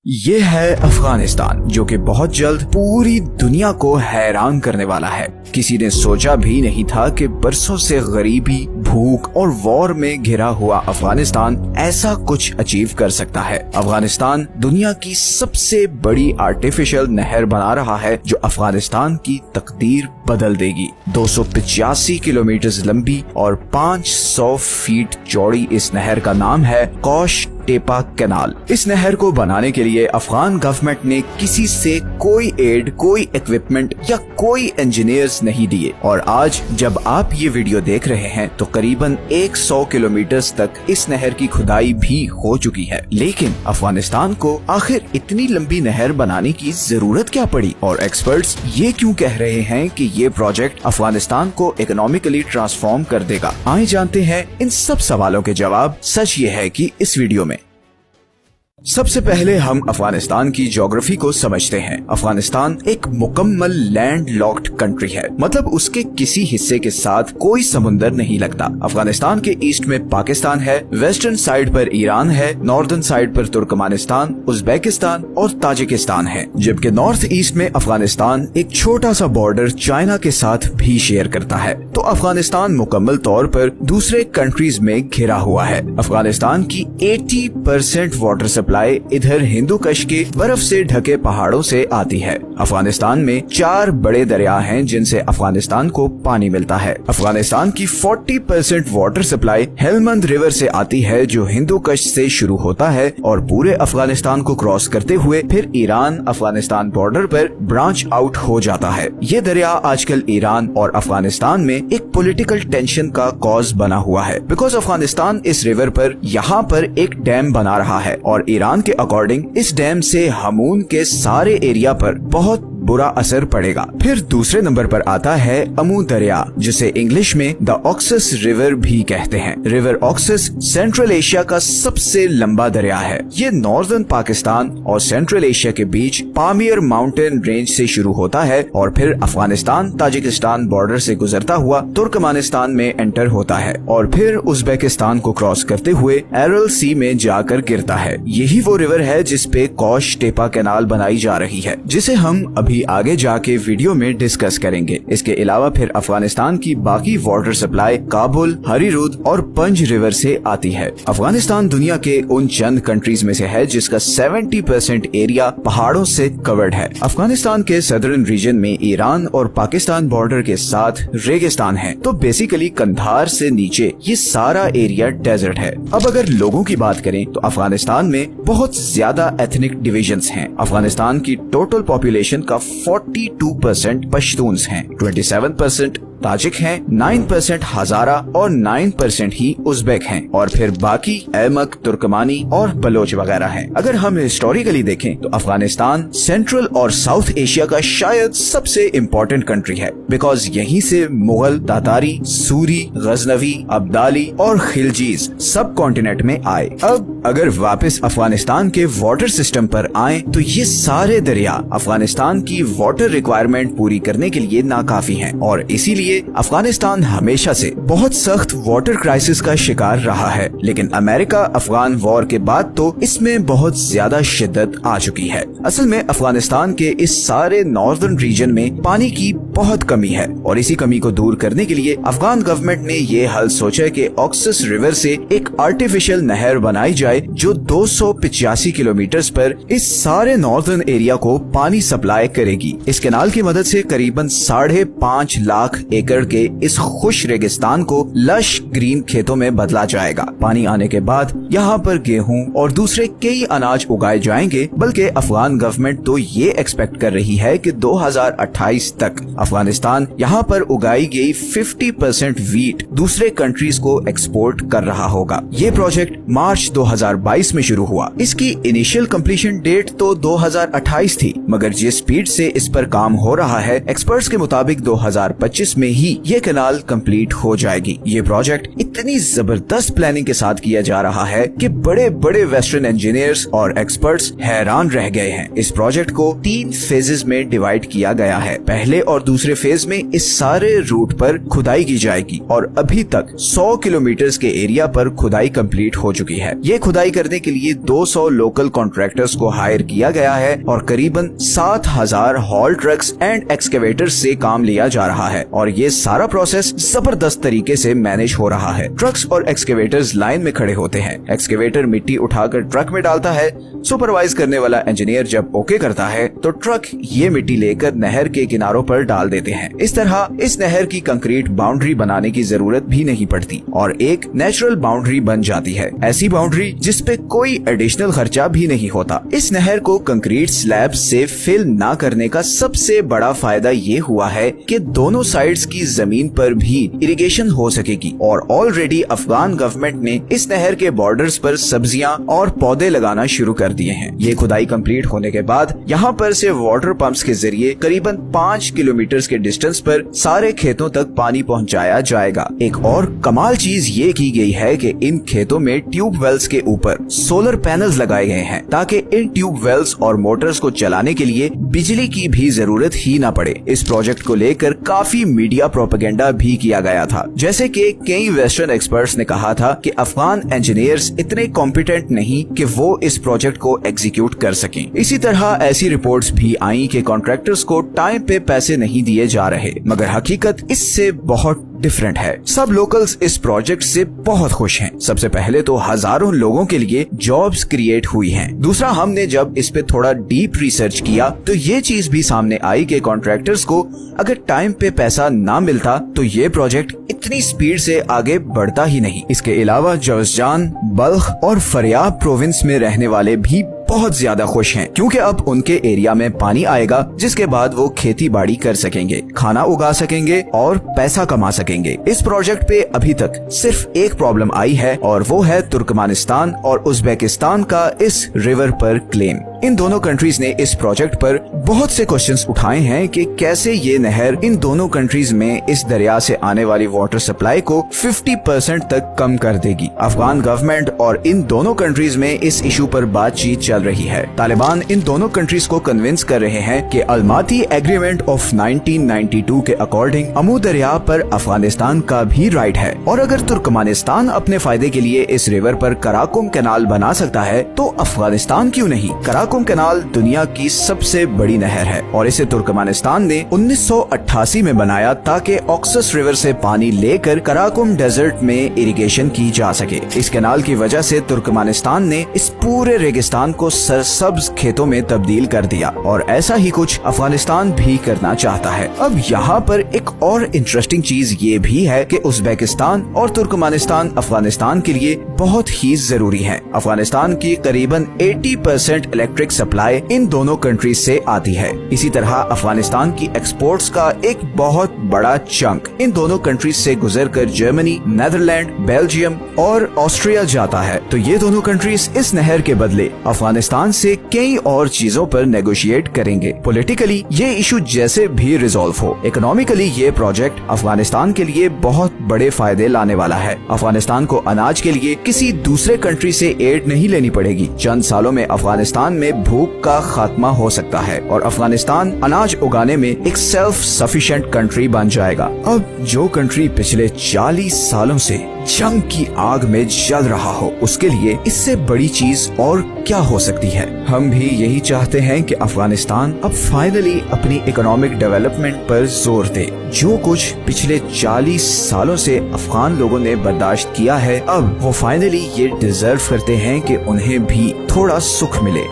یہ ہے افغانستان جو کہ بہت جلد پوری دنیا کو حیران کرنے والا ہے۔ کسی نے سوچا بھی نہیں تھا کہ برسوں سے غریبی، بھوک اور وار میں گھرا ہوا افغانستان ایسا کچھ اچیو کر سکتا ہے۔ افغانستان دنیا کی سب سے بڑی آرٹیفیشل نہر بنا رہا ہے جو افغانستان کی تقدیر بدل دے گی۔ 285 کلومیٹر لمبی اور 500 فیٹ چوڑی اس نہر کا نام ہے کوش ٹیپا کینال۔ اس نہر کو بنانے کے لیے افغان گورنمنٹ نے کسی سے کوئی ایڈ، کوئی ایکوپمنٹ یا کوئی انجینئرز نہیں دیے، اور آج جب آپ یہ ویڈیو دیکھ رہے ہیں تو قریباً 100 کلومیٹر تک اس نہر کی کھدائی بھی ہو چکی ہے۔ لیکن افغانستان کو آخر اتنی لمبی نہر بنانے کی ضرورت کیا پڑی، اور ایکسپرٹس یہ کیوں کہہ رہے ہیں کہ یہ پروجیکٹ افغانستان کو اکنامکلی ٹرانسفارم کر دے گا؟ آئیں جانتے ہیں ان سب سوالوں کے جواب۔ سچ یہ ہے کہ اس ویڈیو میں سب سے پہلے ہم افغانستان کی جغرافی کو سمجھتے ہیں۔ افغانستان ایک مکمل لینڈ لاکڈ کنٹری ہے، مطلب اس کے کسی حصے کے ساتھ کوئی سمندر نہیں لگتا۔ افغانستان کے ایسٹ میں پاکستان ہے، ویسٹرن سائیڈ پر ایران ہے، ناردرن سائیڈ پر ترکمانستان، ازبیکستان اور تاجکستان ہے، جبکہ نارتھ ایسٹ میں افغانستان ایک چھوٹا سا بارڈر چائنا کے ساتھ بھی شیئر کرتا ہے۔ تو افغانستان مکمل طور پر دوسرے کنٹریز میں گھرا ہوا ہے۔ افغانستان کی 80% واٹر سپلائی ادھر ہندو کش کے برف سے ڈھکے پہاڑوں سے آتی ہے۔ افغانستان میں 4 بڑے دریا ہیں جن سے افغانستان کو پانی ملتا ہے۔ افغانستان کی 40% واٹر سپلائی ہیلمند ریور سے آتی ہے جو ہندو کش سے شروع ہوتا ہے اور پورے افغانستان کو کراس کرتے ہوئے پھر ایران افغانستان بارڈر پر برانچ آؤٹ ہو جاتا ہے۔ یہ دریا آج کل ایران اور افغانستان میں ایک پولیٹیکل ٹینشن کا کاز بنا ہوا ہے، بیکاز افغانستان اس ریور پر یہاں پر ایک ڈیم بنا رہا ہے، اور ایران کے اکارڈنگ اس ڈیم سے ہمون کے سارے ایریا پر بہت برا اثر پڑے گا۔ پھر دوسرے نمبر پر آتا ہے امو دریا، جسے انگلش میں دا آکسس ریور بھی کہتے ہیں۔ ریور آکسس سینٹرل ایشیا کا سب سے لمبا دریا ہے۔ یہ ناردرن پاکستان اور سینٹرل ایشیا کے بیچ پامیر ماؤنٹین رینج سے شروع ہوتا ہے اور پھر افغانستان تاجکستان بارڈر سے گزرتا ہوا ترکمانستان میں انٹر ہوتا ہے اور پھر ازبیکستان کو کراس کرتے ہوئے ایرل سی میں جا کر گرتا ہے۔ یہی وہ ریور ہے جس پہ کوش ٹیپا کینال بنائی جا رہی ہے، جسے ہم ابھی آگے جا کے ویڈیو میں ڈسکس کریں گے۔ اس کے علاوہ پھر افغانستان کی باقی واٹر سپلائی کابل، ہری رود اور پنج ریور سے آتی ہے۔ افغانستان دنیا کے ان چند کنٹریز میں سے ہے جس کا 70% ایریا پہاڑوں سے کورڈ ہے۔ افغانستان کے صدرن ریجن میں ایران اور پاکستان بارڈر کے ساتھ ریگستان ہے، تو بیسیکلی کندھار سے نیچے یہ سارا ایریا ڈیزرٹ ہے۔ اب اگر لوگوں کی بات کریں تو افغانستان میں بہت زیادہ ایتھنک ڈویژنز ہیں۔ افغانستان کی ٹوٹل پاپولیشن کا 42% پشتونز ہیں، 27% تاجک ہیں، 9% ہزارہ اور 9% ہی ازبیک ہیں، اور پھر باقی ایمک، ترکمانی اور بلوچ وغیرہ ہیں۔ اگر ہم ہسٹوریکلی دیکھیں تو افغانستان سینٹرل اور ساؤتھ ایشیا کا شاید سب سے امپورٹنٹ کنٹری ہے، بیکاز یہیں سے مغل، تاتاری، سوری، غزنوی، ابدالی اور خلجیز سب کانٹیننٹ میں آئے۔ اب اگر واپس افغانستان کے واٹر سسٹم پر آئیں تو یہ سارے دریا افغانستان کی واٹر ریکوائرمنٹ پوری کرنے کے لیے ناکافی ہیں، اور اسی لیے افغانستان ہمیشہ سے بہت سخت واٹر کرائسس کا شکار رہا ہے۔ لیکن امریکہ افغان وار کے بعد تو اس میں بہت زیادہ شدت آ چکی ہے۔ اصل میں افغانستان کے اس سارے ناردرن ریجن میں پانی کی بہت کمی ہے، اور اسی کمی کو دور کرنے کے لیے افغان گورنمنٹ نے یہ حل سوچا کہ آکسس ریور سے ایک آرٹیفیشل نہر بنائی جائے جو 285 کلومیٹر پر اس سارے ناردرن ایریا کو پانی سپلائی کرے گی۔ اس کینال کی مدد سے قریباً 5.5 لاکھ ایکڑ کے اس خوش ریگستان کو لش گرین کھیتوں میں بدلا جائے گا۔ پانی آنے کے بعد یہاں پر گیہوں اور دوسرے کئی اناج اگائے جائیں گے، بلکہ افغان گورنمنٹ تو یہ ایکسپیکٹ کر رہی ہے کہ 2028 تک افغانستان یہاں پر اگائی گئی 50% ویٹ دوسرے کنٹریز کو ایکسپورٹ کر رہا ہوگا۔ یہ پروجیکٹ مارچ 2022 میں شروع ہوا۔ اس کی انیشیل کمپلیشن ڈیٹ تو 2028 تھی، مگر جس سپیڈ سے اس پر کام ہو رہا ہے ایکسپرٹس کے مطابق 2025 میں ہی یہ کینال کمپلیٹ ہو جائے گی۔ یہ پروجیکٹ इतनी जबरदस्त प्लानिंग के साथ किया जा रहा है कि बड़े बड़े वेस्टर्न इंजीनियर्स और एक्सपर्ट्स हैरान रह गए हैं। इस प्रोजेक्ट को 3 फेजेस में डिवाइड किया गया है। पहले और दूसरे फेज में इस सारे रूट पर खुदाई की जाएगी और अभी तक 100 किलोमीटर के एरिया पर खुदाई कंप्लीट हो चुकी है। ये खुदाई करने के लिए 200 लोकल कॉन्ट्रैक्टर्स को हायर किया गया है और करीबन 7000 हॉल ट्रक्स एंड एक्सकेवेटर्स से काम लिया जा रहा है और ये सारा प्रोसेस जबरदस्त तरीके से मैनेज हो रहा है। ट्रक्स और एक्सकेवेटर्स लाइन में खड़े होते हैं। एक्सकेवेटर मिट्टी उठाकर ट्रक में डालता है। सुपरवाइज करने वाला इंजीनियर जब ओके करता है तो ट्रक ये मिट्टी लेकर नहर के किनारों पर डाल देते हैं। इस तरह इस नहर की कंक्रीट बाउंड्री बनाने की जरूरत भी नहीं पड़ती और एक नेचुरल बाउंड्री बन जाती है। ऐसी बाउंड्री जिसपे कोई एडिशनल खर्चा भी नहीं होता। इस नहर को कंक्रीट स्लैब से फिल ना करने का सबसे बड़ा फायदा ये हुआ है कि दोनों साइड्स की जमीन पर भी इरिगेशन हो सकेगी और ऑलरेडी अफगान गवर्नमेंट ने इस नहर के बॉर्डर्स पर सब्जियां और पौधे लगाना शुरू कर दिए हैं। ये खुदाई कंप्लीट होने के बाद यहाँ पर से वाटर पंप्स के जरिए करीबन 5 किलोमीटर के डिस्टेंस पर सारे खेतों तक पानी पहुँचाया जाएगा। एक और कमाल चीज ये की गई है कि इन खेतों में ट्यूब वेल्स के ऊपर सोलर पैनल्स लगाए गए हैं ताकि इन ट्यूब वेल्स और मोटर्स को चलाने के लिए बिजली की भी जरूरत ही ना पड़े। इस प्रोजेक्ट को लेकर काफी मीडिया प्रोपेगेंडा भी किया गया था। जैसे कि कई वेस्टर्न एक्सपर्ट्स ने कहा था कि अफगान इंजीनियर्स इतने कॉम्पिटेंट नहीं कि वो इस प्रोजेक्ट को एग्जीक्यूट कर सकें। इसी तरह ऐसी रिपोर्ट्स भी आई कि कॉन्ट्रैक्टर्स को टाइम पे पैसे नहीं दिए जा रहे, मगर हकीकत इससे बहुत डिफरेंट है। सब लोकल्स इस प्रोजेक्ट से बहुत खुश हैं। सबसे पहले तो हजारों लोगों के लिए जॉब्स क्रिएट हुई हैं। दूसरा, हमने जब इस पे थोड़ा डीप रिसर्च किया तो ये चीज भी सामने आई कि कॉन्ट्रैक्टर्स को अगर टाइम पे पैसा ना मिलता तो ये प्रोजेक्ट इतनी स्पीड से आगे बढ़ता ही नहीं। इसके अलावा जौजजान, बल्ख और फरियाब प्रोविंस में रहने वाले भी बहुत ज्यादा खुश हैं क्योंकि अब उनके एरिया में पानी आएगा जिसके बाद वो खेती बाड़ी कर सकेंगे, खाना उगा सकेंगे और पैसा कमा सकेंगे। इस प्रोजेक्ट पे अभी तक सिर्फ एक प्रॉब्लम आई है और वो है तुर्कमेनिस्तान और उज्बेकिस्तान का इस रिवर पर क्लेम। इन दोनों कंट्रीज ने इस प्रोजेक्ट पर बहुत से क्वेश्चंस उठाए हैं कि कैसे ये नहर इन दोनों कंट्रीज में इस दरिया से आने वाली वाटर सप्लाई को 50% तक कम कर देगी। अफगान गवर्नमेंट और इन दोनों कंट्रीज में इस इशू पर बातचीत चल रही है। तालिबान इन दोनों कंट्रीज को कन्विंस कर रहे हैं कि अलमाती एग्रीमेंट ऑफ 1992 के अकॉर्डिंग अमू दरिया पर अफगानिस्तान का भी राइट है और अगर तुर्कमेनिस्तान अपने फायदे के लिए इस रिवर पर कराकुम कैनाल बना सकता है तो अफगानिस्तान क्यों नहीं। कराकुम कैनाल दुनिया की सबसे बड़ी नहर है और इसे तुर्कमेनिस्तान ने 1988 में बनाया ताकि ऑक्सस रिवर से पानी लेकर कराकुम डेजर्ट में इरिगेशन की जा सके। इस कैनाल की वजह से तुर्कमेनिस्तान ने इस पूरे रेगिस्तान को सरसब्ज खेतों में तब्दील कर दिया और ऐसा ही कुछ अफगानिस्तान भी करना चाहता है। अब यहाँ पर एक और इंटरेस्टिंग चीज ये भी है कि उज्बेकिस्तान और तुर्कमेनिस्तान अफगानिस्तान के लिए बहुत ही जरूरी है। अफगानिस्तान की करीबन 80% इलेक्ट्रिक सप्लाई इन दोनों कंट्रीज से आती है। इसी तरह अफगानिस्तान की एक्सपोर्ट्स का एक बहुत बड़ा चंक इन दोनों कंट्रीज से गुजरकर जर्मनी, नेदरलैंड, बेल्जियम और ऑस्ट्रिया जाता है। तो ये दोनों कंट्रीज इस नहर के बदले अफगानिस्तान से कई और चीजों पर नेगोशिएट करेंगे। पॉलिटिकली ये इशू जैसे भी रिजॉल्व हो, इकोनॉमिकली ये प्रोजेक्ट अफगानिस्तान के लिए बहुत बड़े फायदे लाने वाला है। अफगानिस्तान को अनाज के लिए किसी दूसरे कंट्री से एड नहीं लेनी पड़ेगी। चंद सालों में अफगानिस्तान में भूख का खात्मा हो सकता है और अफगानिस्तान अनाज उगाने में एक सेल्फ सफिशिएंट कंट्री बन जाएगा। अब जो कंट्री पिछले 40 सालों से जंग की आग में जल रहा हो, उसके लिए इससे बड़ी चीज और क्या हो सकती है। हम भी यही चाहते हैं कि अफगानिस्तान अब फाइनली अपनी इकोनॉमिक डेवलपमेंट पर जोर दे। जो कुछ पिछले 40 सालों से अफगान लोगों ने बर्दाश्त किया है, अब वो फाइनली ये डिजर्व करते हैं कि उन्हें भी थोड़ा सुख मिले।